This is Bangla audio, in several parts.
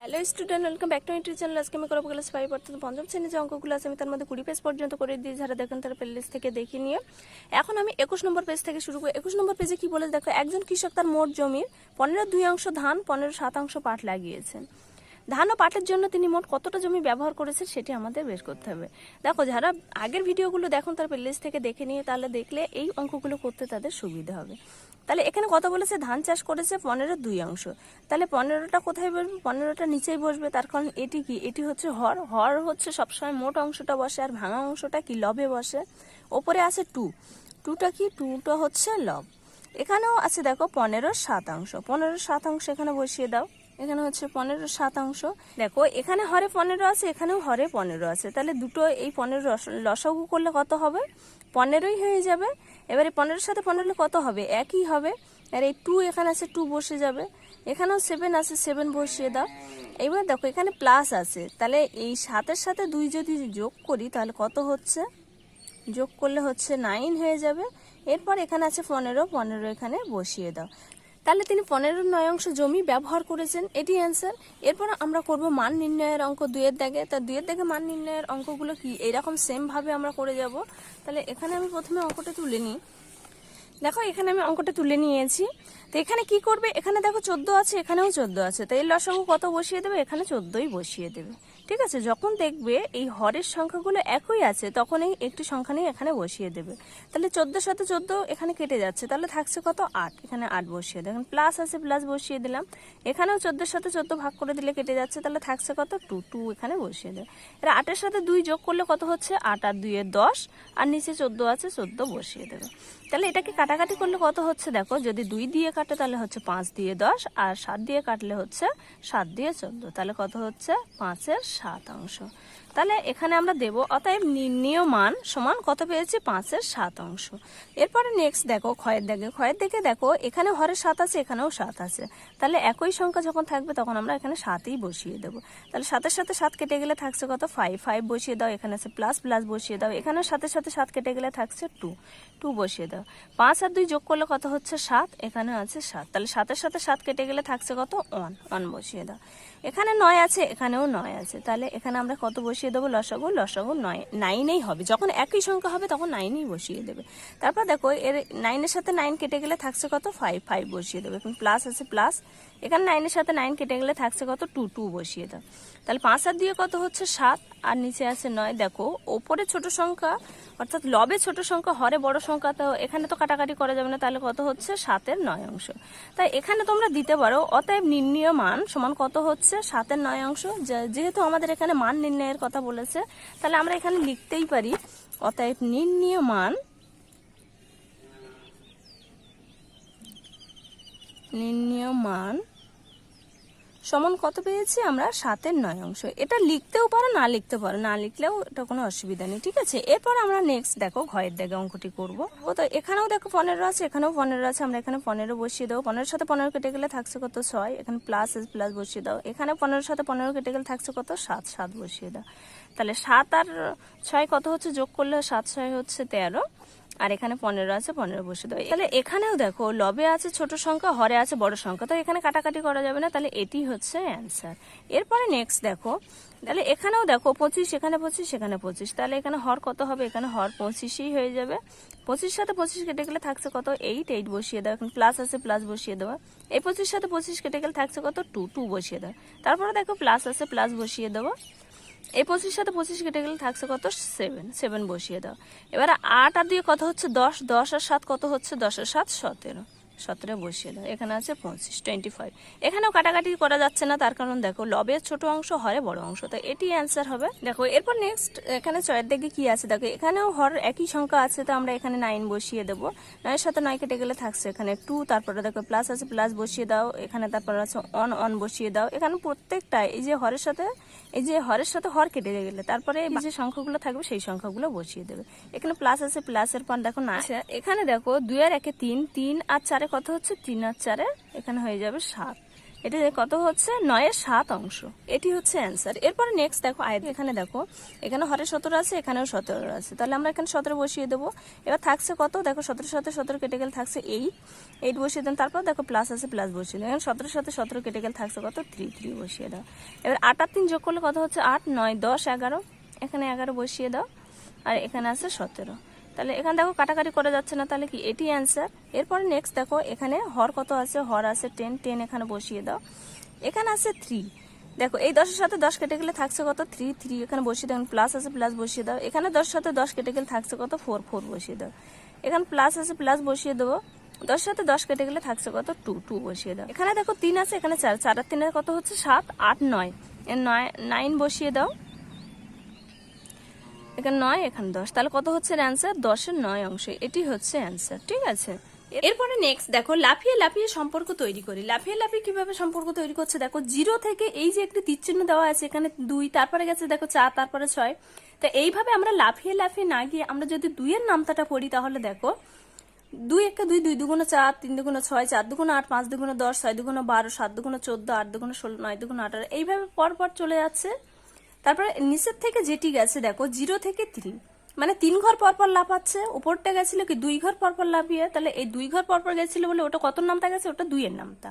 Hello student, welcome back to YouTube channel. আজকে আমি করবো ক্লাস 5 অর্থাৎ পঞ্চম শ্রেণীর যে অঙ্কগুলো আছে আমি তার মধ্যে 20 পেজ পর্যন্ত করে দিই। যারা দেখেন তারা প্লেলিস্ট থেকে দেখে নিয়ে এখন আমি 21 নম্বর পেজ থেকে শুরু করি। 21 নম্বর পেজে কি বলে দেখো, একজন কৃষক তার মোট জমির 15/2 ধান 15/7 পাট লাগিয়েছেন। ধান ও পাটের জন্য তিনি মোট কতটা জমি ব্যবহার করেছেন সেটি আমাদের বের করতে হবে। দেখো, যারা আগের ভিডিওগুলো দেখুন তার প্লেলিস্ট থেকে দেখে নিয়ে তাহলে দেখলে এই অঙ্কগুলো করতে তাদের সুবিধা হবে। তাহলে এখানে কত বলেছে, ধান চাষ করেছে 15/2। তাহলে 15টা কোথায় বসবে? 15টা নিচেই বসবে, তার কারণ এটি কি, এটি হচ্ছে হর। হর হচ্ছে সবসময় মোট অংশটা বসে, আর ভাঙা অংশটা কি লবে বসে। ওপরে আছে 2, 2টা কি, 2টা হচ্ছে লব। এখানেও আছে দেখো 15/7, 15/7 এখানে বসিয়ে দাও। এখানে হচ্ছে 15/7। দেখো এখানে হরে 15 আছে, এখানেও হরে 15 আছে, তাহলে দুটো এই 15 লসাগু করলে কত হবে? 15ই হয়ে যাবে। এবারে 15-এর সাথে 15 কত হবে? একই হবে। আর এই 2 এখানে আছে, 2 বসে যাবে। এখানেও 7 আছে, 7 বসিয়ে দাও। এইবার দেখো এখানে প্লাস আছে, তাহলে এই 7-এর সাথে 2 যদি যোগ করি তাহলে কত হচ্ছে? যোগ করলে হচ্ছে 9 হয়ে যাবে। এরপর এখানে আছে 15, 15 এখানে বসিয়ে দাও। তাহলে তিনি 15/9 জমি ব্যবহার করেছেন, এটি অ্যান্সার। এরপর আমরা করব মান নির্ণয়ের অঙ্ক 2-এর দাগে। তা 2-এর দাগে মান নির্ণয়ের অঙ্কগুলো কি এরকম সেম ভাবে আমরা করে যাব। তাহলে এখানে আমি প্রথমে অঙ্কটা তুলে নিই। দেখো এখানে আমি অঙ্কটা তুলে নিয়েছি। তো এখানে কি করবে, এখানে দেখো 14 আছে, এখানেও 14 আছে, তো এর লসাগু কত বসিয়ে দেবে? এখানে 14ই বসিয়ে দেবে। ঠিক আছে, যখন দেখবে এই হরের সংখ্যাগুলো একই আছে তখন এই একটি সংখ্যা নিয়ে এখানে বসিয়ে দেবে। তাহলে 14-এর সাথে 14 এখানে কেটে যাচ্ছে, তাহলে থাকছে কত? 8। এখানে 8 বসিয়ে দেবে। প্লাস আছে, প্লাস বসিয়ে দিলাম। এখানেও 14-এর সাথে 14 ভাগ করে দিলে কেটে যাচ্ছে, তাহলে থাকছে কত? 2, 2 এখানে বসিয়ে দেবে। এর 8-এর সাথে 2 যোগ করলে কত হচ্ছে? 8 আর 2 10, আর নিচে 14 আছে, 14 বসিয়ে দেবে। তাহলে এটাকে কাটাকাটি করলে কত হচ্ছে? দেখো, যদি 2 দিয়ে কাটে তাহলে হচ্ছে 5 দিয়ে 10, আর 7 দিয়ে কাটলে হচ্ছে 7 দিয়ে 14। তাহলে কত হচ্ছে? 5/7। তাহলে এখানে আমরা দেব, অতএব নির্ণীয় মান সমান কত পেয়েছি? 5/7। এরপরে নেক্সট দেখো ক্ষয়ের দাগে। ক্ষয়ের দিকে দেখো এখানে হরে 7 আছে, এখানেও 7 আছে, তাহলে একই সংখ্যা যখন থাকবে তখন আমরা এখানে 7ই বসিয়ে দেবো। তাহলে 7-এর সাথে 7 কেটে গেলে থাকছে কত? 5, 5 বসিয়ে দাও। এখানে আছে প্লাস, প্লাস বসিয়ে দাও। এখানে 7-এর সাথে 7 কেটে গেলে থাকছে 2, 2 বসিয়ে দাও। 5 আর 2 যোগ করলে কত হচ্ছে? 7। এখানে আছে 7, তাহলে 7-এর সাথে 7 কেটে গেলে থাকছে কত? 1, 1 বসিয়ে দাও। এখানে 9 আছে, এখানেও 9 আছে, তাহলে এখানে আমরা কত বসিয়ে দেবো? লসাগু 9ই হবে। যখন একই সংখ্যা হবে তখন 9ই বসিয়ে দেবে। তারপর দেখো এর 9-এর সাথে 9 কেটে গেলে থাকছে কত? 5, 5 বসিয়ে দেবে। এখন প্লাস আছে, প্লাস। এখানে 9-এর সাথে 9 কেটে গেলে থাকছে কত? 2, 2 বসিয়ে দাও। তাহলে 5 আর দিয়ে কত হচ্ছে? 7, আর নিচে আছে 9। দেখো ওপরে ছোট সংখ্যা অর্থাৎ লবে ছোট সংখ্যা, হরে বড় সংখ্যা, তো এখানে তো কাটাকাটি করা যাবে না, তাহলে কত হচ্ছে? 7/9। তাই এখানে তোমরা দিতে পারো অতএব নির্ণীয় মান সমান কত হচ্ছে? 7/9। যেহেতু আমাদের এখানে মান নির্ণয়ের কথা বলেছে, তাহলে আমরা এখানে লিখতেই পারি অতএব নির্ণীয় মান সমান কত পেয়েছি আমরা? 7/9। এটা লিখতেও পারো, না লিখতে পারো, না লিখলেও এটা কোনো অসুবিধা নেই। ঠিক আছে, এরপর আমরা নেক্সট দেখো ঘয়ের দাগে অঙ্কটি করবো। তো এখানেও দেখো 15 আছে, এখানেও 15 আছে, আমরা এখানে 15 বসিয়ে দেবো। 15-এর সাথে 15 কেটে গেলে থাকছে কত? 6। এখানে প্লাস প্লাস বসিয়ে দাও। এখানে 15-এর সাথে 15 কেটে গেলে থাকছে কত? 7, 7 বসিয়ে দাও। তাহলে 7 আর 6 কত হচ্ছে? যোগ করলে 7, 6 হচ্ছে 13, আর এখানে 15 আছে, 15 বসে দাও। তাহলে এখানেও দেখো লবে আছে ছোট সংখ্যা, হরে আছে বড় সংখ্যা, তো এখানে কাটাকাটি করা যাবে না, তাহলে এটি হচ্ছে অ্যান্সার। এরপরে নেক্সট দেখো, তাহলে এখানেও দেখো 25, এখানে 25, এখানে 25, তাহলে এখানে হর কত হবে? এখানে হর 25ই হয়ে যাবে। 25 সাথে 25 কেটে গেলে থাকছে কত? 8, 8 বসিয়ে দাও। এখন প্লাস আছে, প্লাস বসিয়ে দেওয়া। এই 25 সাথে 25 কেটে গেলে থাকছে কত? 2, 2 বসিয়ে দাও। তারপরে দেখো প্লাস আছে, প্লাস বসিয়ে দেবো। এই 25 সাথে 25 কেটে গেলে থাকছে কত? 7, 7 বসিয়ে দাও। এবারে 8 আর দিয়ে কত হচ্ছে? 10, 10 আর 7 কত হচ্ছে? 10 আর 7 17, 17 বসিয়ে দাও। এখানে আছে 25, 25। এখানেও কাটাকাটি করা যাচ্ছে না, তার কারণ দেখো লবের ছোট অংশ, হরে বড় অংশ, তো এটি অ্যান্সার হবে। দেখো এরপর নেক্সট এখানে 6-এর দিকে কি আছে দেখো, এখানেও হর একই সংখ্যা আছে, তো আমরা এখানে 9 বসিয়ে দেবো। 9-এর সাথে 9 কেটে গেলে থাকছে এখানে 2, তারপরে দেখো প্লাস আছে, প্লাস বসিয়ে দাও। এখানে তারপরে আছে 1, 1 বসিয়ে দাও। এখানে প্রত্যেকটা এই যে হরের সাথে হর কেটে গেলে তারপরে যে সংখ্যাগুলো থাকবে সেই সংখ্যাগুলো বসিয়ে দেবে। এখানে প্লাস আছে, প্লাসের পর দেখো না, এখানে দেখো 2 আর 1 3, 3 আর 4 কত হচ্ছে? 3 আর 4 এখানে হয়ে যাবে 7। এটা কত হচ্ছে 9/7 অংশ। এটি হচ্ছে অ্যান্সার। এরপরে নেক্সট দেখো এখানে দেখো, এখানে হরে 17 আছে, এখানেও 17 আছে, তাহলে আমরা এখানে 17 বসিয়ে দেবো। এবার থাকছে কত দেখো, 17 সাথে 17 কেটে গেলে থাকছে 8 বসিয়ে দেন। তারপর দেখো প্লাস আছে, প্লাস বসিয়ে দেন। এখানে 17 সাথে 17 কেটে গেলে থাকছে কত 3 বসিয়ে দাও। এবার 8 আর 3 যোগ করলে কত হচ্ছে 8, 9, 10, 11, এখানে 11 বসিয়ে দাও, আর এখানে আছে 17। তাহলে এখানে দেখো কাটাকাটি করা যাচ্ছে না, তাহলে কি এটি অ্যান্সার। এরপরে নেক্সট দেখো এখানে হর কত আছে, হর আছে 10 এখানে বসিয়ে দাও। এখানে আছে 3, দেখো এই 10 এর সাথে 10 কেটে গেলে থাকছে কত 3 এখানে বসিয়ে দাও। প্লাস আছে, প্লাস বসিয়ে দাও। এখানে 10 সাথে 10 কেটে গেলে থাকছে কত 4 বসিয়ে দাও। এখানে প্লাস আছে, প্লাস বসিয়ে দেবো। 10 সাথে 10 কেটে গেলে থাকছে কত 2 বসিয়ে দাও। এখানে দেখো 3 আছে, এখানে 4 আর 3 কত হচ্ছে 7, 8, 9, 9 বসিয়ে দাও। এখানে 9, এখানে 10, তাহলে কত হচ্ছে অ্যান্সার 10-এর 9 অংশ। এটি হচ্ছে অ্যান্সার, ঠিক আছে। এরপরে নেক্সট দেখো লাফিয়ে লাফিয়ে সম্পর্ক তৈরি করি। লাফিয়ে লাফিয়ে কিভাবে সম্পর্ক তৈরি করছে দেখো, 0 থেকে এই যে একটি তীর চিহ্ন দেওয়া আছে, এখানে 2, তারপরে গেছে দেখো 4, তারপরে 6। তো এইভাবে আমরা লাফিয়ে লাফিয়ে না গিয়ে আমরা যদি 2 এর নামতাটা পড়ি, তাহলে দেখো 2 1 2, 2 2 4, 3 2 6, 4 2 8, 5 2 10, 6 2 12, 7 2 14, 8 2 16, 9 2 18, এইভাবে পরপর চলে যাচ্ছে। তারপরে নিচের থেকে যেটি গেছে দেখো 0 থেকে 3, মানে 3 ঘর পরপর লাফাচ্ছে। উপরটা গেছিল কি 2 ঘর পরপর লাফিয়ে, তাহলে এই 2 ঘর পরপর গেছিল বলে ওটা কত নামতা গেছে, ওটা 2 এর নামতা।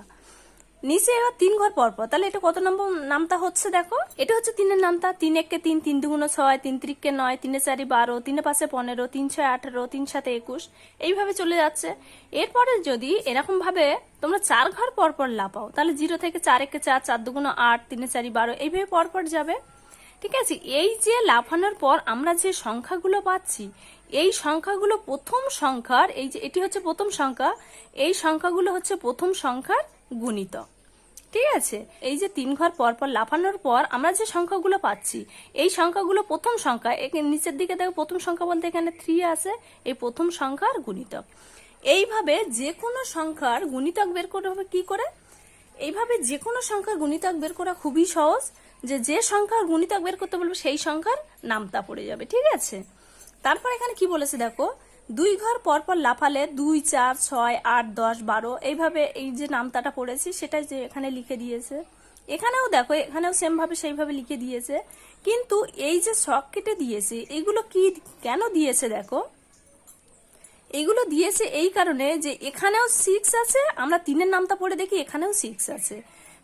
নিচে এবার 3 ঘর পরপর, তাহলে এটা কত নম্বর নামতা হচ্ছে দেখো, এটা হচ্ছে 3 এর নামতা। 3 1 3, 3 2 6, 3 3 9, 3 4 12, 3 5 15, 3 6 18, 3 7 21, এইভাবে চলে যাচ্ছে। এরপরে যদি এরকম ভাবে তোমরা 4 ঘর পরপর লাফাও, তাহলে 0 থেকে 4 1 4, 4 2 8, 3 4 12, এইভাবে পরপর যাবে, ঠিক আছে। এই যে লাফানোর পর আমরা যে সংখ্যাগুলো পাচ্ছি, এই সংখ্যাগুলো প্রথম সংখ্যার, এই যে এটি হচ্ছে প্রথম সংখ্যা, এই সংখ্যাগুলো হচ্ছে প্রথম সংখ্যার গুণিতক, ঠিক আছে। এই যে 3 ঘর পরপর লাফানোর পর আমরা যে সংখ্যাগুলো পাচ্ছি, এই সংখ্যাগুলো প্রথম সংখ্যা, নিচের দিকে দেখো প্রথম সংখ্যা বলতে এখানে 3 আছে, এই প্রথম সংখ্যার গুণিতক। এইভাবে যে কোনো সংখ্যার গুণিতক বের করতে হবে কি করে, এইভাবে যে কোনো সংখ্যার গুণিতক বের করা খুবই সহজ। যে সংখ্যার গুণিতক বের করতে বলবে সেই সংখ্যার নামতা পড়ে যাবে, ঠিক আছে। তারপর এখানে কি বলেছে দেখো, 2 ঘর পরপর লাফালে 2 4 6 8 10 12, এইভাবে এই যে নামতাটা পড়েছি সেটা যে এখানে লিখে দিয়েছে। এখানেও দেখো, এখানেও সেম ভাবে সেইভাবে লিখে দিয়েছে। কিন্তু এই যে ছক কেটে দিয়েছে, এগুলো কি কেন দিয়েছে দেখো, এইগুলো দিয়েছে এই কারণে যে এখানেও 6 আছে, আমরা 3 এর নামতা পড়ে দেখি এখানেও 6 আছে,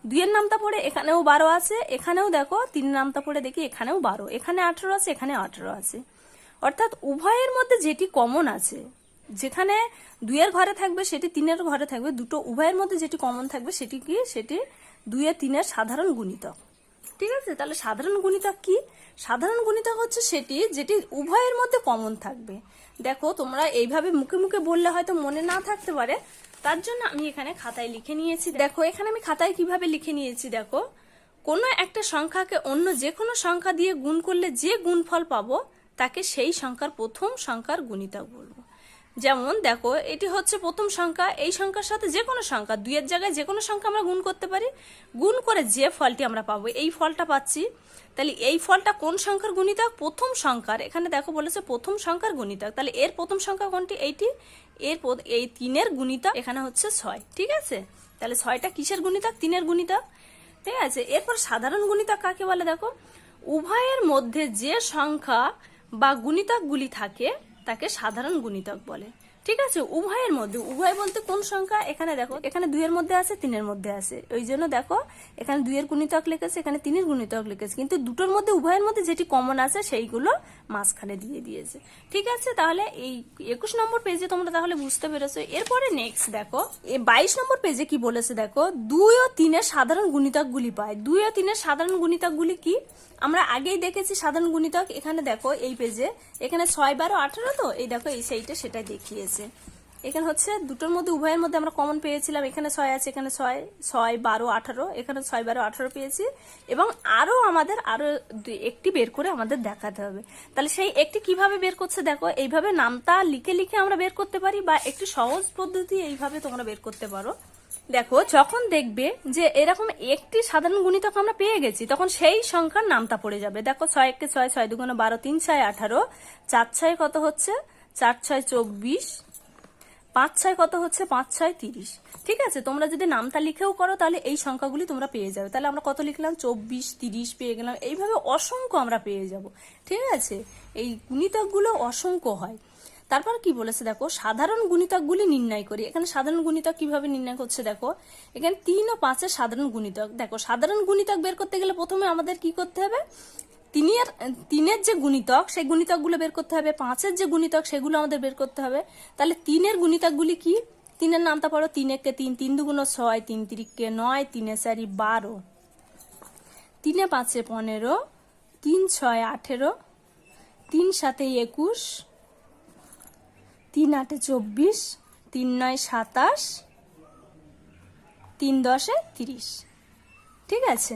2 এর নামতা পড়ে এখানেও 12 আছে, এখানেও দেখো 3 এর নামতা পড়ে দেখি এখানেও 12, এখানে 18 আছে, এখানে 18 আছে। অর্থাৎ উভয়ের মধ্যে যেটি কমন আছে, যেখানে 2 এর ঘরে থাকবে সেটি 3 এর ঘরে থাকবে, দুটো উভয়ের মধ্যে যেটি কমন থাকবে সেটি কি, সেটি 2 আর 3 এর সাধারণ গুণিতক, ঠিক আছে। তাহলে সাধারণ গুণিতক কি, সাধারণ গুণিতক হচ্ছে সেটি যেটি উভয়ের মধ্যে কমন থাকবে। দেখো তোমরা এইভাবে মুখে মুখে বললে হয়তো মনে না থাকতে পারে, তার জন্য আমি এখানে খাতায় লিখে নিয়েছি। দেখো এখানে আমি খাতায় কিভাবে লিখে নিয়েছি দেখো, কোনো একটা সংখ্যাকে অন্য যে কোনো সংখ্যা দিয়ে গুণ করলে যে গুণফল পাবো তাকে সেই সংখ্যার প্রথম সংখ্যার গুণিতক বলবো। যেমন দেখো এটি হচ্ছে প্রথম সংখ্যা, এই সংখ্যার সাথে যে কোনো সংখ্যা 2 এর জায়গায় যে কোনো সংখ্যা আমরা গুণ করতে পারি, গুণ করে যে ফলটি আমরা পাবো এই ফলটা পাচ্ছি। তাহলে এই ফলটা কোন সংখ্যার গুণিতক, প্রথম সংখ্যার। এখানে দেখো বলেছে প্রথম সংখ্যার গুণিতক, তাহলে এর প্রথম সংখ্যা কোনটি, এইটি। এই 3 এর গুণিতক এখানে হচ্ছে 6, ঠিক আছে। তাহলে 6টা কিসের গুণিতক, 3 এর গুণিতক, ঠিক আছে। এরপর সাধারণ গুণিতক কাকে বলে দেখো, উভয়ের মধ্যে যে সংখ্যা বা গুণিতকগুলি থাকে তাকে সাধারণ গুণিতক বলে, ঠিক আছে। উভয়ের মধ্যে, উভয় বলতে কোন সংখ্যা, এখানে দেখো এখানে 2 এর মধ্যে আছে, 3 এর মধ্যে আছে, ওই জন্য দেখো এখানে 2 এর গুণিতক লিখেছে, এখানে 3 এর গুণিতক লিখেছে, কিন্তু দুটোর মধ্যে উভয়ের মধ্যে যেটি কমন আছে সেইগুলো মাঝখানে দিয়ে দিয়েছে, ঠিক আছে। তাহলে এই 21 নম্বর পেজে তোমরা তাহলে বুঝতে পেরেছো। এরপরে নেক্সট দেখো 22 নম্বর পেজে কি বলেছে দেখো, 2 ও 3 এর সাধারণ গুণিতকগুলি পায়। 2 ও 3 এর সাধারণ গুণিতকগুলি কি, আমরা আগেই দেখেছি সাধারণ গুণিতক। এখানে দেখো এই পেজে এখানে 6 12 18, তো এই দেখো এই সেইটা সেটাই দেখিয়েছে। এখানে হচ্ছে দুটোর মধ্যে উভয়ের মধ্যে আমরা কমন পেয়েছিলাম, এখানে 6 আছে, এখানে 6 12 18, এখানে 6 12 18 পেয়েছি, এবং আরো আমাদের আরো একটি বের করে আমাদের দেখাতে হবে। তাহলে সেই একটি কিভাবে বের করছে দেখো, এইভাবে নামতা লিখে লিখে আমরা বের করতে পারি, বা একটি সহজ পদ্ধতি এইভাবে তোমরা বের করতে পারো। দেখো যখন দেখবে যে এরকম একটি সাধারণ গুণিতক আমরা পেয়ে গেছি, তখন সেই সংখ্যার নামতা পড়ে যাবে। দেখো 6 1 6, 6 2 12, 3 6 18, 4 6 কত হচ্ছে 4 6 24, 5 6 কত হচ্ছে, 5 6 30। ঠিক আছে, তোমরা যদি নামটা লিখেও করো তাহলে এই সংখ্যাগুলি তোমরা পেয়ে যাবে। তাহলে আমরা কত লিখলাম, 24 30 পেয়ে গেলাম। এইভাবে অসংখ্য আমরা পেয়ে যাব। ঠিক আছে, এই গুণিতকগুলো অসংখ্য হয়। তারপর কি বলেছে দেখো, সাধারণ গুণিতকগুলি নির্ণয় করি। এখানে সাধারণ গুণিতক কিভাবে নির্ণয় করছে দেখো, এখানে 3 ও 5 এর সাধারণ গুণিতক। দেখো সাধারণ গুণিতক বের করতে গেলে প্রথমে আমাদের কি করতে হবে, তিনের যে গুণিতক সেই গুণিতকগুলো বের করতে হবে, 5-এর যে গুণিতক সেগুলো আমাদের বের করতে হবে। তাহলে 3-এর গুণিতকগুলি কি, 3-এর নামটা পড়ো, 3 একে 3, 3 দুগুণ 6, 3 তিরিকে 9, 3 4 12, 3 5 15, 3 6 18, 3 7 21, 3 8 24, 3 9 27, 3 10 30। ঠিক আছে,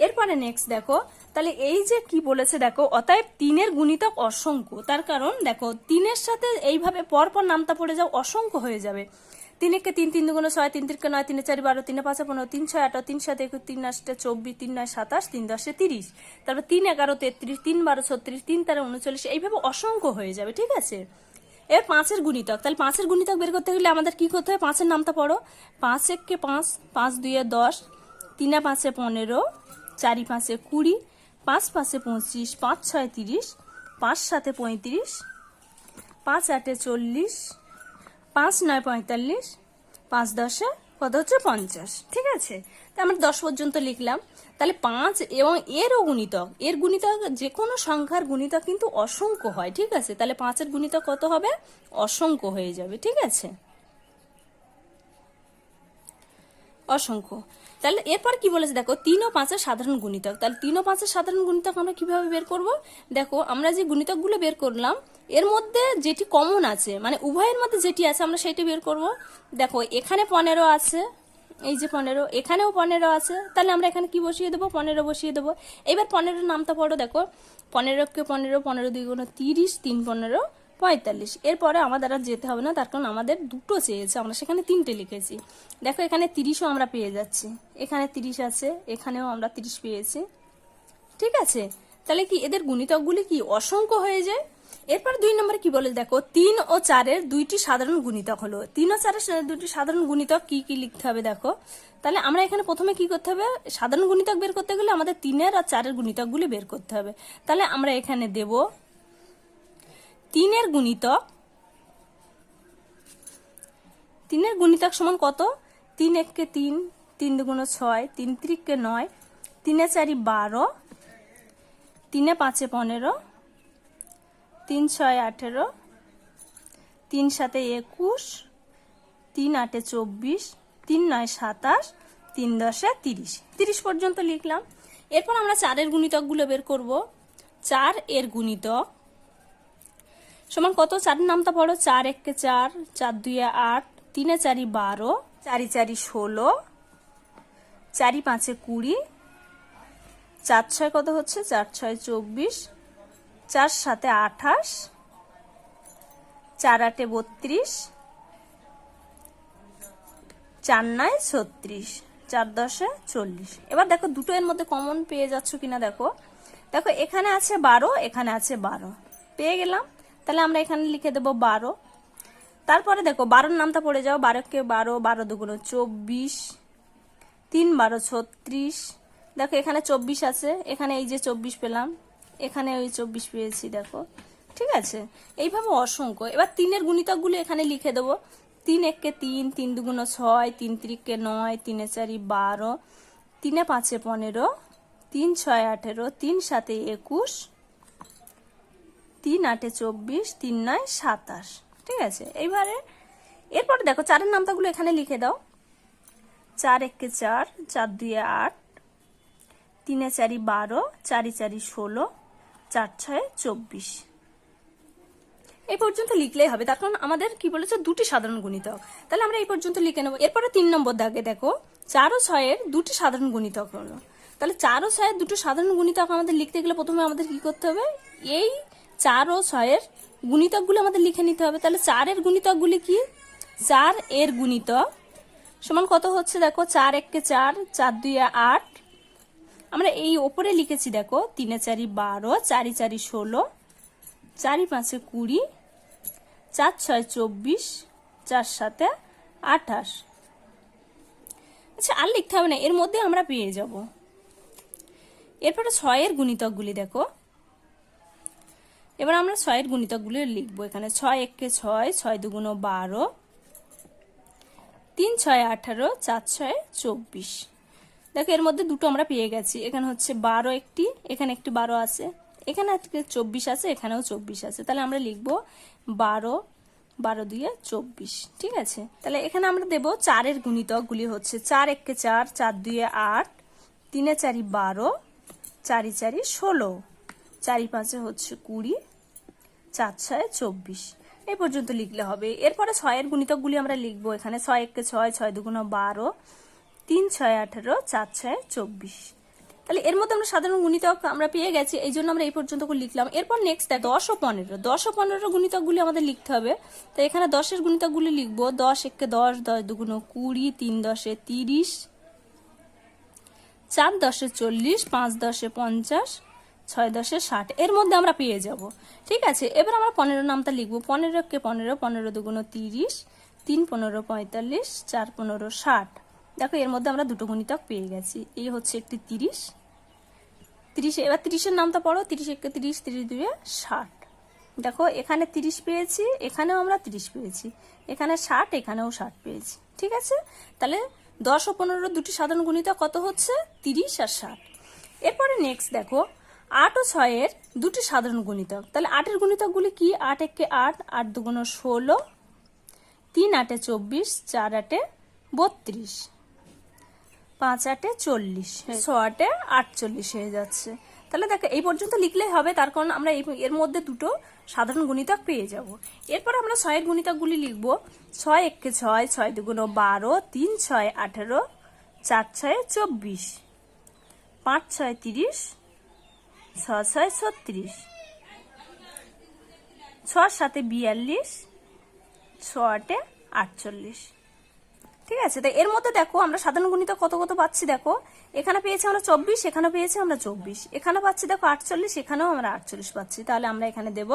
এরপরে নেক্সট দেখো, তাহলে এই যে কি বলেছে দেখো, অতএব 3-এর গুণিতক অসংখ্য। তার কারণ দেখো 3-এর সাথে এইভাবে পরপর নামটা পড়ে যাও, অসংখ্য হয়ে যাবে। 3 একে 3, 3 দুগুণ 6, 3 তিরিকে 9, 3 4 12, 3 5 15, 3 6 18, 3 7 21, 3 8 24, 3 9 27, 3 10 30। তারপর 3 11 33, 3 12 36, 3 13 39, এইভাবে অসংখ্য হয়ে যাবে। ঠিক আছে, এর 5-এর গুণিতক, তাহলে 5-এর গুণিতক বের করতে গেলে আমাদের কি করতে হবে, 5-এর নামটা পড়ো, 5 একে 5, 5 2 10, 3 5 15, 4 5 20, 5 5 25, 5 6 30, 5 7 35, 5 8 40, 5 9 45, 5 10 কত হচ্ছে 50। ঠিক আছে, তা আমরা 10 পর্যন্ত লিখলাম। তাহলে 5 এবং এরও গুণিতক, এর গুণিতক যে কোনো সংখ্যার গুণিতক কিন্তু অসংখ্য হয়। ঠিক আছে, তাহলে 5-এর গুণিতক কত হবে, অসংখ্য হয়ে যাবে। ঠিক আছে, অসংখ্য। তাহলে এরপর কি বলেছে দেখো, 3 ও 5-এর সাধারণ গুণিতক। তাহলে 3 ও 5-এর সাধারণ গুণিতক আমরা কিভাবে বের করব, দেখো আমরা যে গুণিতকগুলো বের করলাম এর মধ্যে যেটি কমন আছে, মানে উভয়ের মধ্যে যেটি আছে আমরা সেটি বের করব। দেখো এখানে 15 আছে, এই যে 15, এখানেও 15 আছে, তাহলে আমরা এখানে কি বসিয়ে দেবো, 15 বসিয়ে দেবো। এবার 15-এর নামটা পড়ো, দেখো 15 কে 15, 15 2 30, 3 15 45। এরপরে আমাদের আর যেতে হবে না, তার কারণ আমাদের দুটো চেয়েছে, আমরা সেখানে 3টে লিখেছি। দেখো এখানে 30ও আমরা পেয়ে যাচ্ছি, এখানে 30 আছে, এখানেও আমরা 30 পেয়েছি। ঠিক আছে, তাহলে কি এদের গুণিতকগুলি কি অসংখ্য হয়ে যায়। এরপর 2 নম্বরে কি বলে দেখো, 3 ও 4-এর দুইটি সাধারণ গুণিতক হলো। 3 ও 4-এর দুইটি সাধারণ গুণিতক কি কি লিখতে হবে দেখো, তাহলে আমরা এখানে প্রথমে কি করতে হবে, সাধারণ গুণিতক বের করতে গেলে আমাদের 3-এর আর 4-এর গুণিতকগুলি বের করতে হবে। তাহলে আমরা এখানে দেব 3-এর গুণিতক, 3-এর গুণিতক সমান কত, 3 একে 3, 3 দুগুণ 6, 3 তিরিকে 9, 3 4 12, 3 5 15, 3 6 18, 3 7 21, 3 8 24, 3 9 27, 3 10 30। 30 পর্যন্ত লিখলাম। এরপর আমরা 4-এর গুণিতকগুলো বের করব। 4-এর গুণিতক সমান কত, 4-এর নামটা পড়ো, 4 একে 4, 4 2 8, 3 4 12, 4 4 16, 4 5 20, 4 6 কত হচ্ছে, 4 6 24, 4 7 28, 4 8 32, 4 9 36, 4 10 40। এবার দেখো দুটো এর মধ্যে কমন পেয়ে যাচ্ছ কিনা দেখো, দেখো এখানে আছে 12, এখানে আছে 12, পেয়ে গেলাম। তাহলে আমরা এখানে লিখে দেবো 12। তারপরে দেখো 12-এর নামটা পড়ে যাও, 12 কে 12, 12 দুগুণ 24, 3 12 36, দেখো এখানে 24 আছে, এখানে এই যে 24 পেলাম, এখানে ওই 24 পেয়েছি দেখো। ঠিক আছে, এইভাবে অসংখ্য। এবার 3-এর গুণিতকগুলো এখানে লিখে দেবো, 3 একে 3, 3 দুগুণ 6, 3 তিরিকে 9, 3 4 12, 3 5 15, 3 6 18, 3 7 21, 3 8 24, 3 9 27। ঠিক আছে, এইবারে এরপর দেখো 4-এর নামটাগুলো এখানে লিখে দাও, 4 একে 4, 4 2 8, 3 4 12, 4 4 16, 4 6 24। এই পর্যন্ত লিখলেই হবে, তার কারণ আমাদের কি বলেছে দুটি সাধারণ গুণিতক। তাহলে আমরা এই পর্যন্ত লিখে নেব। এরপরে 3 নম্বর দাগে দেখো 4 ও 6-এর দুটি সাধারণ গুণিতক হলো। তাহলে 4 ও 6-এর দুটো সাধারণ গুণিতক আমাদের লিখতে গেলে প্রথমে আমাদের কি করতে হবে, এই 4 ও 6-এর গুণিতকগুলো আমাদের লিখে নিতে হবে। তাহলে 4-এর গুণিতকগুলি কি, 4-এর গুণিতক সমান কত হচ্ছে দেখো, 4 একে 4, 4 2 8, আমরা এই ওপরে লিখেছি দেখো 3 4 12, 4 4 16, 4 5 20, 4 6 24, 4 7 28। আচ্ছা আর লিখতে হবে না, এর মধ্যে আমরা পেয়ে যাব। এরপরে 6 এর গুণিতকগুলি দেখো। এবার আমরা 6 এর গুণিতকগুলি লিখবো এখানে। 6 1 6, 6 2 12, 3 6 18, 4 6 24। দেখো এর মধ্যে দুটো আমরা পেয়ে গেছি। এখানে হচ্ছে 12 একটি, এখানে একটি 12 আছে, এখানে 24 আছে, এখানেও 24 আছে। তাহলে আমরা লিখবো 12 12 2 24। ঠিক আছে, তাহলে এখানে আমরা দেব 4 এর গুণিতকগুলি হচ্ছে 4 1 4, 4 2 8, 3 4 12, 4 4 16, 4 5 হচ্ছে 20, 4 6 24। এই পর্যন্ত লিখলে হবে। এরপরে 6 এর গুণিতকগুলি আমরা লিখবো এখানে। 6 1 6, 6 2 12, 3 6 18, 4 6 24। তাহলে এর মধ্যে আমরা সাধারণ গুণিতক আমরা পেয়ে গেছি, এই জন্য আমরা এই পর্যন্ত লিখলাম। এরপর নেক্সট 10 ও 15, 10 ও 15 গুণিতকগুলি আমাদের লিখতে হবে। তো এখানে 10 এর গুণিতকগুলি লিখবো। 10 1 10, 10 2 20, 3 10 30, 4 10 40, 5 10 50, 6 10 60। এর মধ্যে আমরা পেয়ে যাব। ঠিক আছে, এবার আমরা 15 নামটা লিখবো। 15 কে 15, 15 2 30, 3 15 45, 4 15 60। দেখো এর মধ্যে আমরা দুটো গুণিতক পেয়ে গেছি। এই হচ্ছে একটি 30, 30। এবার 30 এর নামটা পড়ো। 30 1 30, 30 2 60। দেখো এখানে 30 পেয়েছি, এখানেও আমরা 30 পেয়েছি, এখানে 60, এখানেও 60 পেয়েছি। ঠিক আছে, তাহলে 10 ও 15 দুটি সাধারণ গুণিতক কত হচ্ছে? 30 আর 60। এরপরে নেক্সট দেখো 8 ও 6 এর দুটি সাধারণ গুণিতক। তাহলে 8 এর গুণিতকগুলি কি? 8 1 8, 8 2 16, 3 8 24, 4 8 32, 5 8 40, 6 8 48 হয়ে যাচ্ছে। তাহলে দেখো এই পর্যন্ত লিখলেই হবে, তার কারণ আমরা এর মধ্যে দুটো সাধারণ গুণিতক পেয়ে যাব। এরপর আমরা 6 এর গুণিতকগুলি লিখবো। 6 1 6, 6 2 12, 3 6 18, 4 6 24, 5 6 30, 6 6 36, 6 7 42, 6 8 48। ঠিক আছে, তো এর মধ্যে দেখো আমরা সাধারণ গুণিতক কত কত পাচ্ছি। দেখো এখানে পেয়েছি আমরা 24, এখানে পেয়েছি আমরা 24, এখানে পাচ্ছি দেখো 48, এখানেও আমরা 48 পাচ্ছি। তাহলে আমরা এখানে দেব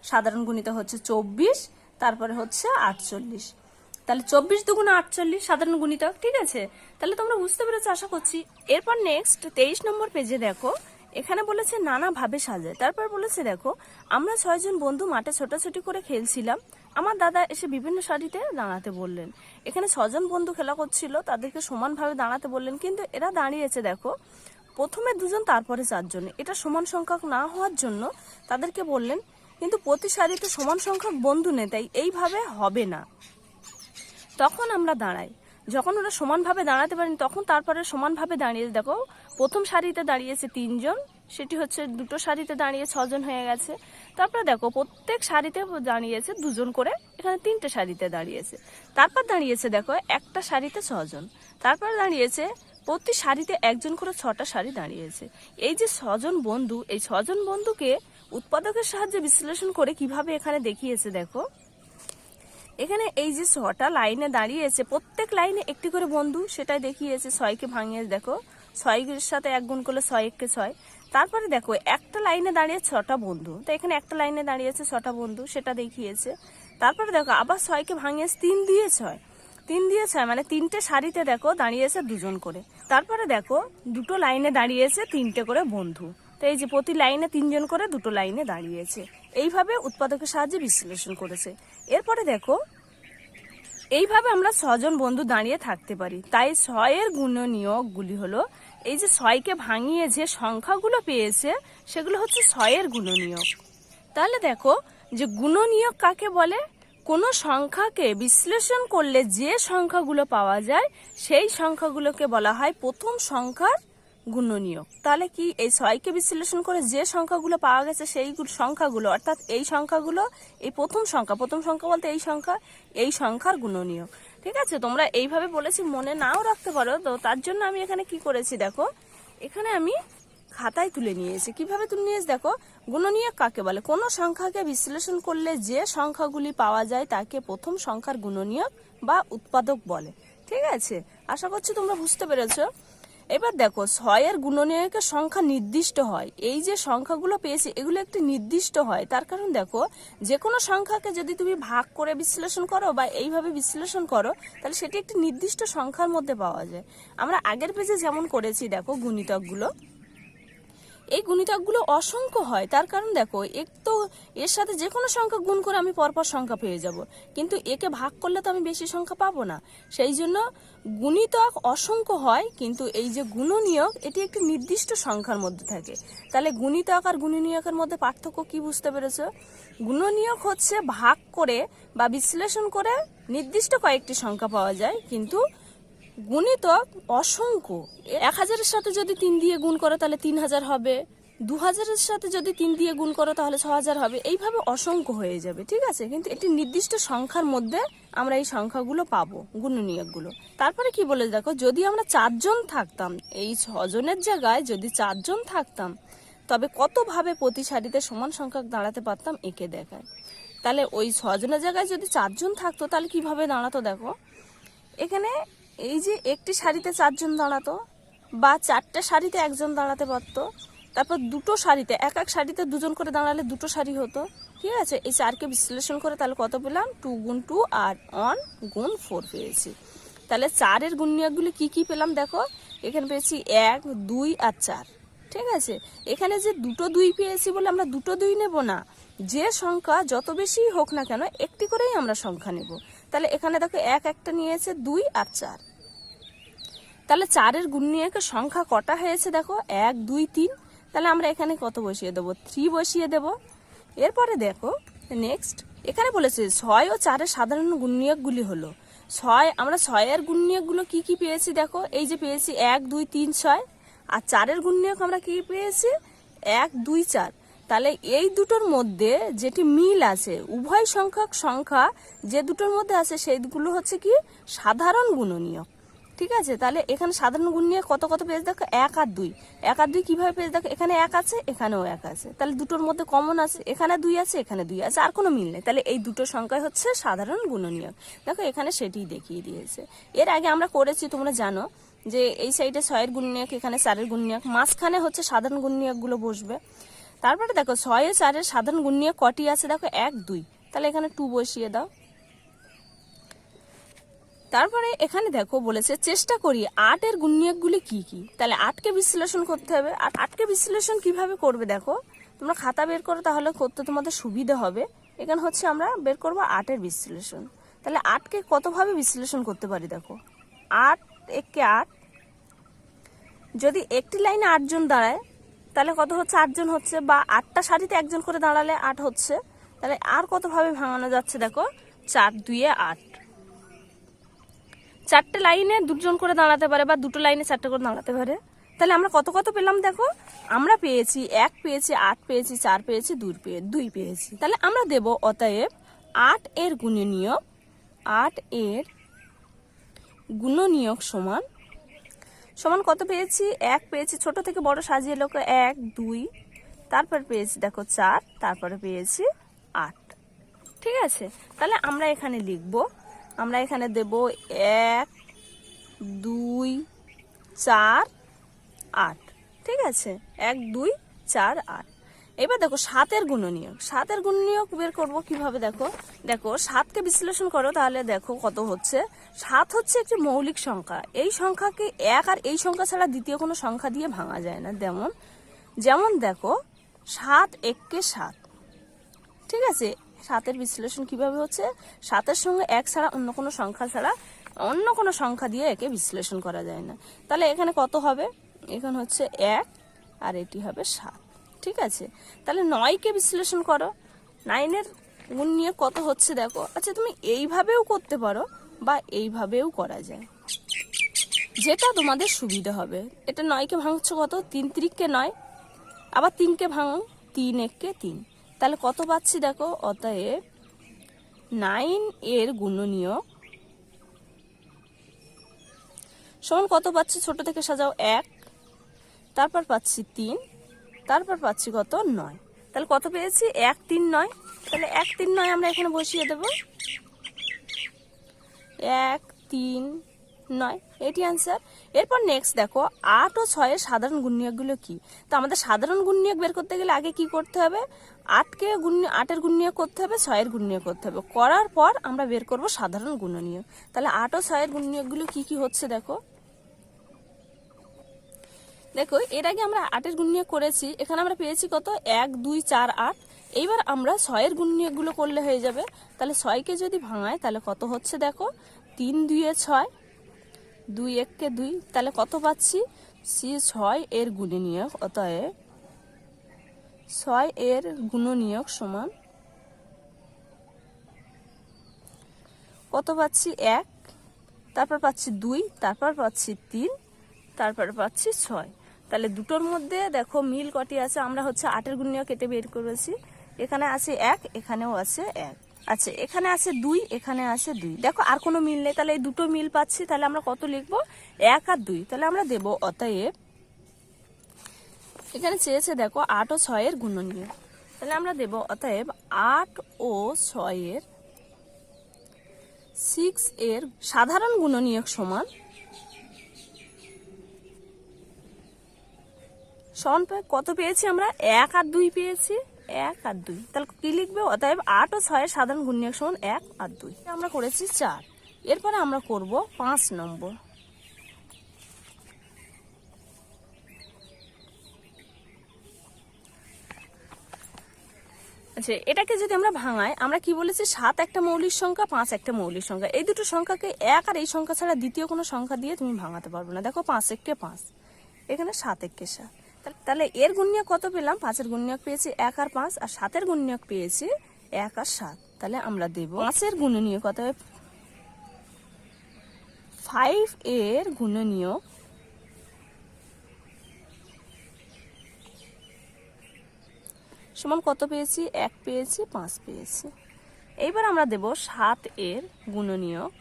সাধারণ গুণিতক হচ্ছে 24, তারপরে হচ্ছে 48। তাহলে 24 2 48 সাধারণ গুণিতক। ঠিক আছে, তাহলে তোমরা বুঝতে পেরেছো আশা করছি। এরপর নেক্সট 23 নম্বর পেজে দেখো, এখানে বলেছে নানা ভাবে সাজায়। তারপর বলেছে দেখো আমরা 6 জন বন্ধু মাঠে ছোটাছুটি করে খেলছিলাম। আমার দাদা এসে বিভিন্ন সারিতে দাঁড়াতে বললেন। এখানে 6 জন বন্ধু খেলা করছিল, তাদেরকে সমানভাবে দাঁড়াতে বললেন, কিন্তু এরা দাঁড়িয়েছে দেখো প্রথমে 2 জন, তারপরে 4 জন। এটা সমান সংখ্যক না হওয়ার জন্য তাদেরকে বললেন, কিন্তু প্রতি সারিতে সমান সংখ্যক বন্ধু নেই, তাই এইভাবে হবে না। তখন আমরা দাঁড়াই। যখন ওরা সমানভাবে দাঁড়াতে পারেন তখন তারপরে সমানভাবে দাঁড়িয়ে দেখো প্রথম সারিতে দাঁড়িয়েছে 3 জন, সেটি হচ্ছে দুটো সারিতে দাঁড়িয়ে 6 জন হয়ে গেছে। তারপরে দেখো প্রত্যেক সারিতে দাঁড়িয়েছে 2 জন করে, এখানে 3টে সারিতে দাঁড়িয়েছে। তারপর দাঁড়িয়েছে দেখো একটা সারিতে 6 জন, তারপর দাঁড়িয়েছে প্রতি সারিতে 1 জন করে 6টা সারি দাঁড়িয়েছে। এই যে 6 জন বন্ধু, এই 6 জন বন্ধুকে উৎপাদকের সাহায্যে বিশ্লেষণ করে কিভাবে এখানে দেখিয়েছে দেখো। এখানে এই যে 6টা লাইনে দাঁড়িয়েছে, প্রত্যেক লাইনে একটি করে বন্ধু, সেটাই দেখিয়েছে। 6কে ভাঙিয়ে দেখো 6 এর সাথে 1 গুণ করলে 6 1 6। তারপরে দেখো একটা লাইনে দাঁড়িয়ে 6টা বন্ধু, তো এখানে একটা লাইনে দাঁড়িয়েছে 6টা বন্ধু, সেটা দেখিয়েছে। তারপরে দেখো আবার 6কে ভাঙিয়ে 3 দিয়ে 6, 3 দিয়ে 6 মানে 3টে সারিতে দেখো দাঁড়িয়েছে 2 জন করে। তারপরে দেখো দুটো লাইনে দাঁড়িয়েছে 3টে করে বন্ধু, তো এই যে প্রতি লাইনে 3 জন করে দুটো লাইনে দাঁড়িয়েছে। এইভাবে উৎপাদকের সাহায্যে বিশ্লেষণ করেছে। এরপরে দেখো এইভাবে আমরা 6 জন বন্ধু দাঁড়িয়ে থাকতে পারি। তাই 6 এর গুণনীয়কগুলি হলো, এই যে 6কে ভাঙিয়ে যে সংখ্যাগুলো পেয়েছে সেগুলো হচ্ছে 6 এর গুণনীয়ক। তাহলে দেখো যে গুণনীয়ক কাকে বলে? কোনো সংখ্যাকে বিশ্লেষণ করলে যে সংখ্যাগুলো পাওয়া যায় সেই সংখ্যাগুলোকে বলা হয় প্রথম সংখ্যার গুণনীয়ক। তাহলে কি এই 6কে বিশ্লেষণ করে যে সংখ্যাগুলো পাওয়া গেছে সেই সংখ্যাগুলো, অর্থাৎ এই সংখ্যাগুলো, এই প্রথম সংখ্যা বলতে এই সংখ্যার গুণনীয়ক। ঠিক আছে, তোমরা এইভাবে বলেছি মনে নাও রাখতে পারো, তো তার জন্য আমি এখানে কি করেছি দেখো, এখানে আমি খাতায় তুলে নিয়েছি। কিভাবে তুলে নিয়েছি দেখো, গুণনীয়ক কাকে বলে? কোনো সংখ্যাকে বিশ্লেষণ করলে যে সংখ্যাগুলি পাওয়া যায় তাকে প্রথম সংখ্যার গুণনীয়ক বা উৎপাদক বলে। ঠিক আছে, আশা করছি তোমরা বুঝতে পেরেছো। এবার দেখো 6 এর গুণনীয়কের সংখ্যা নির্দিষ্ট হয়। এই যে সংখ্যাগুলো পেয়েছি এগুলো একটি নির্দিষ্ট হয়, তার কারণ দেখো যে কোনো সংখ্যাকে যদি তুমি ভাগ করে বিশ্লেষণ করো বা এইভাবে বিশ্লেষণ করো তাহলে সেটি একটি নির্দিষ্ট সংখ্যার মধ্যে পাওয়া যায়। আমরা আগের পেজে যেমন করেছি দেখো গুণিতকগুলো, এই গুণিতকগুলো অসংখ্য হয়, তার কারণ দেখো তো এর সাথে যে কোনো সংখ্যা গুণ করে আমি পরপর সংখ্যা পেয়ে যাব, কিন্তু একে ভাগ করলে তো আমি বেশি সংখ্যা পাবো না। সেই জন্য গুণিতক অসংখ্য হয়, কিন্তু এই যে গুণনীয়ক এটি একটি নির্দিষ্ট সংখ্যার মধ্যে থাকে। তাহলে গুণিতক আর গুণনীয়কের মধ্যে পার্থক্য কি বুঝতে পেরেছো? গুণনীয়ক হচ্ছে ভাগ করে বা বিশ্লেষণ করে নির্দিষ্ট কয়েকটি সংখ্যা পাওয়া যায়, কিন্তু গুণিতক অসংখ্য। 1000-এর সাথে যদি 3 দিয়ে গুণ করো তাহলে 3000 হবে, 2000-এর সাথে যদি 3 দিয়ে গুণ করো তাহলে 6000 হবে, এইভাবে অসংখ্য হয়ে যাবে। ঠিক আছে, কিন্তু একটি নির্দিষ্ট সংখ্যার মধ্যে আমরা এই সংখ্যাগুলো পাবো, গুণনীয়কগুলো। তারপরে কি বলে দেখো, যদি আমরা 4 জন থাকতাম, এই 6 জনের জায়গায় যদি 4 জন থাকতাম তবে কতভাবে প্রতি সারিতে সমান সংখ্যক দাঁড়াতে পারতাম একে দেখায়। তাহলে ওই 6 জনের জায়গায় যদি 4 জন থাকতো তাহলে কিভাবে দাঁড়াতো দেখো, এখানে এই যে একটি সারিতে 4 জন দাঁড়াতো, বা 4টে সারিতে একজন দাঁড়াতে পারতো। তারপর দুটো সারিতে, এক এক সারিতে 2 জন করে দাঁড়ালে দুটো সারি হতো। ঠিক আছে, এই 4কে বিশ্লেষণ করে তাহলে কত পেলাম, 2 গুণ 2 আর 1 গুণ 4 পেয়েছি। তাহলে 4 এর গুণনীয়কগুলি কি কি পেলাম দেখো, এখানে পেয়েছি 1, 2 আর 4। ঠিক আছে, এখানে যে দুটো 2 পেয়েছি বলে আমরা দুটো 2 নেব না, যে সংখ্যা যত বেশি হোক না কেন একটি করেই আমরা সংখ্যা নেব। তাহলে এখানে দেখো 1 একটা নিয়েছে, 2 আর 4। তাহলে 4 এর গুণনীয়কের সংখ্যা কটা হয়েছে দেখো, 1, 2, 3। তাহলে আমরা এখানে কত বসিয়ে দেবো, 3 বসিয়ে দেব। এরপরে দেখো নেক্সট এখানে বলেছে 6 ও 4 এর সাধারণ গুণনীয়কগুলি হলো 6। আমরা 6 এর গুণনীয়কগুলো কি কি পেয়েছি দেখো, এই যে পেয়েছি 1, 2, 3, 6। আর 4 এর গুণনীয়ক আমরা কি পেয়েছি, 1, 2, 4। তাহলে এই দুটোর মধ্যে যেটি মিল আছে, উভয় সংখ্যক সংখ্যা যে দুটোর মধ্যে আছে সেইগুলো হচ্ছে কি সাধারণ গুণনীয়ক। ঠিক আছে, তাহলে এখানে সাধারণ গুণনীয়ক কত কত পেয়েছে দেখো, 1 আর 2। 1 আর 2 কিভাবে পেয়েছে দেখো, এখানে 1 আছে এখানেও 1 আছে, তাহলে দুটোর মধ্যে কমন আছে, এখানে 2 আছে এখানে 2 আছে, আর কোনো মিল নেই। তাহলে এই দুটো সংখ্যাই হচ্ছে সাধারণ গুণনীয়ক। দেখো এখানে সেটিই দেখিয়ে দিয়েছে। এর আগে আমরা করেছি, তোমরা জানো যে এই সাইডে 6 এর গুণনীয়ক, এখানে 4 এর গুণনীয়ক, মাঝখানে হচ্ছে সাধারণ গুণনীয়কগুলো বসবে। তারপরে দেখো 6 এ 4 এর সাধারণ গুণনীয়ক কটি আছে দেখো, 1, 2। তাহলে এখানে 2 বসিয়ে দাও। তারপরে এখানে দেখো বলেছে চেষ্টা করি 8 এর গুণনীয়কগুলি কি কি। তাহলে 8কে বিশ্লেষণ করতে হবে। আর 8কে বিশ্লেষণ কিভাবে করবে দেখো, তোমরা খাতা বের করো তাহলে করতে তোমাদের সুবিধা হবে। এখানে হচ্ছে আমরা বের করব 8 এর বিশ্লেষণ। তাহলে 8কে কতভাবে বিশ্লেষণ করতে পারি দেখো, 8 1 8। যদি একটি লাইনে 8 জন দাঁড়ায় তাহলে কত হচ্ছে, 8 জন হচ্ছে, বা 8টা সারিতে একজন করে দাঁড়ালে 8 হচ্ছে। তাহলে আর কতভাবে ভাঙানো যাচ্ছে দেখো, 4 2 8। 4টে লাইনে 2 জন করে দাঁড়াতে পারে, বা দুটো লাইনে 4টে করে দাঁড়াতে পারে। তাহলে আমরা কত কত পেলাম দেখো, আমরা পেয়েছি 1 পেয়েছি, 8 পেয়েছি, 4 পেয়েছি, 2 পেয়েছি। তাহলে আমরা দেব অতএব 8 এর গুণনীয়ক, 8 এর গুণনীয়ক সমান সমান কত পেয়েছি, 1 পেয়েছি, ছোট থেকে বড় সাজিয়ে লোক 1 2, তারপর পেয়েছি দেখো 4, তারপরে পেয়েছি 8। ঠিক আছে, তাহলে আমরা এখানে লিখব, আমরা এখানে দেব 1 2 4 8। ঠিক আছে, 1 2 4 8। এবার দেখো 7 এর গুণনীয়ক, 7 এর গুণনীয়ক বের করব কিভাবে দেখো, দেখো 7কে বিশ্লেষণ করো তাহলে দেখো কত হচ্ছে। 7 হচ্ছে একটি মৌলিক সংখ্যা। এই সংখ্যাকে 1 আর এই সংখ্যা ছাড়া দ্বিতীয় কোনো সংখ্যা দিয়ে ভাঙা যায় না। যেমন দেখো 7 1 কে 7। ঠিক আছে, 7 এর বিশ্লেষণ কিভাবে হচ্ছে, 7 এর সঙ্গে 1 ছাড়া অন্য কোনো সংখ্যা দিয়ে একে বিশ্লেষণ করা যায় না। তাহলে এখানে কত হবে, এখানে হচ্ছে 1 আর এটি হবে 7। ঠিক আছে, তাহলে 9কে বিশ্লেষণ করো, 9 এর গুণ নিয়ে কত হচ্ছে দেখো। আচ্ছা, তুমি এইভাবেও করতে পারো বা এইভাবেও করা যায়, যেটা তোমাদের সুবিধা হবে। এটা 9কে ভাঙছো কত, 3 3 কে 9, আবার 3কে ভাঙো, 3 1 কে 3। তাহলে কত পাচ্ছি দেখো, অতএব 9 এর গুণনীয়ক সমান কত পাচ্ছি, ছোট থেকে সাজাও 1, তারপর পাচ্ছি 3, তারপর পাচ্ছি কত 9। তাহলে কত পেয়েছি, 1 3 9। তাহলে 1 3 9 আমরা এখানে বসিয়ে দেব, 1 3 9, এটি অ্যান্সার। এরপর নেক্সট দেখো 8 ও 6 এর সাধারণ গুণনীয়কগুলো কি। তো আমাদের সাধারণ গুণনীয়ক বের করতে গেলে আগে কি করতে হবে, 8 এর গুণনীয়ক করতে হবে, 6 এর গুণনীয়ক করতে হবে, করার পর আমরা বের করব সাধারণ গুণনীয়ক। তাহলে 8 ও 6 এর গুণনীয়কগুলো কি কি হচ্ছে দেখো। দেখো এর আগে আমরা 8 এর গুণনীয়ক করেছি, এখানে আমরা পেয়েছি কত 1 2 4 8। এইবার আমরা 6 এর গুণনীয়কগুলো করলে হয়ে যাবে। তাহলে 6 কে যদি ভাঙায় তাহলে কত হচ্ছে দেখো, 3 2 এ 6, 2 1 কে 2, তাহলে কত পাচ্ছি, 6 এর গুণনীয়ক, অতএব 6 এর গুণনীয়ক সমান কত পাচ্ছি 1, তারপর পাচ্ছি 2, তারপর পাচ্ছি 3, তারপর পাচ্ছি 6। তাহলে দুটোর মধ্যে দেখো মিল কটি আছে, আমরা হচ্ছে 8 এর গুণনীয়ক কেটে বের করেছি। এখানে আছে 1, এখানেও আছে 1, আচ্ছা এখানে আছে 2, এখানে আছে 2, দেখো আর কোনো মিল নেই, তাহলে এই দুটো মিল পাচ্ছি। তাহলে আমরা কত লিখবো, 1 আর 2, তাহলে আমরা দেব অতএব, এখানে চেয়েছে দেখো 8 ও 6 এর গুণনীয়ক, তাহলে আমরা দেব অতএব 8 ও 6 এর 6 এর সাধারণ গুণনীয়ক সমান কত পেয়েছি আমরা, 1 আর 2 পেয়েছি, 1 আর 2, তাহলে কি লিখবে, অতএব 8 ও 6 এর সাধারণ গুণনীয়ক সমান 1 আর 2। আমরা করেছি 4। এরপরে আমরা করব 5 নম্বর। আচ্ছা এটাকে যদি আমরা ভাঙাই, আমরা কি বলেছি 7 একটা মৌলিক সংখ্যা, 5 একটা মৌলিক সংখ্যা, এই দুটো সংখ্যাকে 1 আর এই সংখ্যা ছাড়া দ্বিতীয় কোনো সংখ্যা দিয়ে তুমি ভাঙাতে পারবে না। দেখো 5 1 5, এখানে 7 1 7, তাহলে এর গুণনীয়ক কত পেলাম, 5 এর গুণনীয়ক পেয়েছি 1 আর 5, আর 7 এর গুণনীয়ক পেয়েছি 1 আর 7। তাহলে আমরা দেব 5 এর গুণনীয়ক, অতএব 5 এর গুণনীয়ক সমান কত পেয়েছি, 1 পেয়েছি, 5 পেয়েছি। এইবার আমরা দেব 7 এর গুণনীয়ক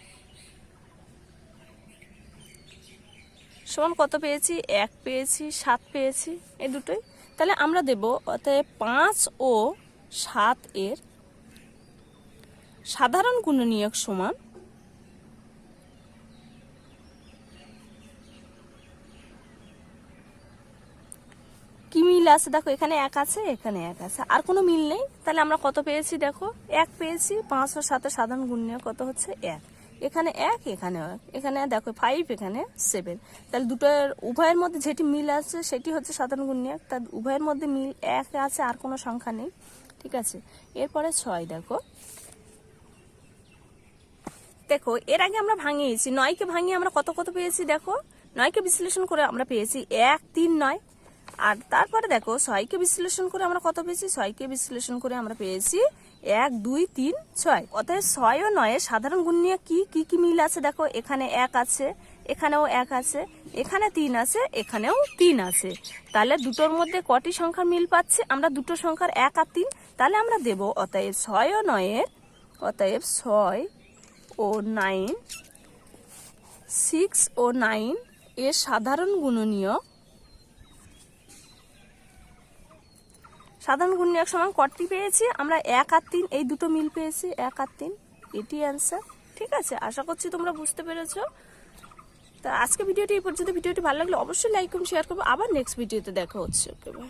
সমান কত পেয়েছি, 1 পেয়েছি, 7 পেয়েছি, এই দুটোই। তাহলে আমরা দেব অতএব 5 ও 7 এর সাধারণ গুণনীয়ক সমান কি মিল আছে দেখো, এখানে 1 আছে, এখানে 1 আছে, আর কোনো মিল নেই। তাহলে আমরা কত পেয়েছি দেখো, 1 পেয়েছি। 5 ও 7 এর সাধারণ গুণনীয়ক কত হচ্ছে 1, এখানে 1, এখানে 1, এখানে দেখো 5, এখানে 7। তাহলে দুটোর উভয়ের মধ্যে যেটি মিল আছে সেটি হচ্ছে সাধারণ গুণনীয়ক, তার উভয়ের মধ্যে মিল 1 আছে, আর কোনো সংখ্যা নেই, ঠিক আছে। এরপরে 6 দেখো, দেখো এর আগে আমরা ভাঙিয়েছি, 9 কে ভাঙিয়ে আমরা কত কত পেয়েছি দেখো, 9 কে বিশ্লেষণ করে আমরা পেয়েছি 1 3 9, আর তারপরে দেখো 6 কে বিশ্লেষণ করে আমরা কত পেয়েছি, 6 কে বিশ্লেষণ করে আমরা পেয়েছি 1 2 3 6। অতএব 6 ও 9 এর সাধারণ গুণনীয়ক কি কি মিল আছে দেখো, এখানে 1 আছে, এখানেও 1 আছে, এখানে 3 আছে, এখানেও 3 আছে। তাহলে দুটোর মধ্যে কটি সংখ্যার মিল পাচ্ছি আমরা, দুটো সংখ্যার 1 আর 3। তাহলে আমরা দেব অতএব 6 ও 9 এর, অতএব 6 ও 9, 6 ও 9 এর সাধারণ গুণনীয়ক, সাধারণ গুণনীয়ক সমান কটি পেয়েছি আমরা, 1 আর 3, এই দুটো মিল পেয়েছি, 1 আর 3, এটি অ্যান্সার। ঠিক আছে, আশা করছি তোমরা বুঝতে পেরেছো। তা আজকে ভিডিওটি এই পর্যন্ত। ভিডিওটি ভালো লাগলে অবশ্যই লাইক এবং শেয়ার করবো। আবার নেক্সট ভিডিওতে দেখা হচ্ছে। Okay bye.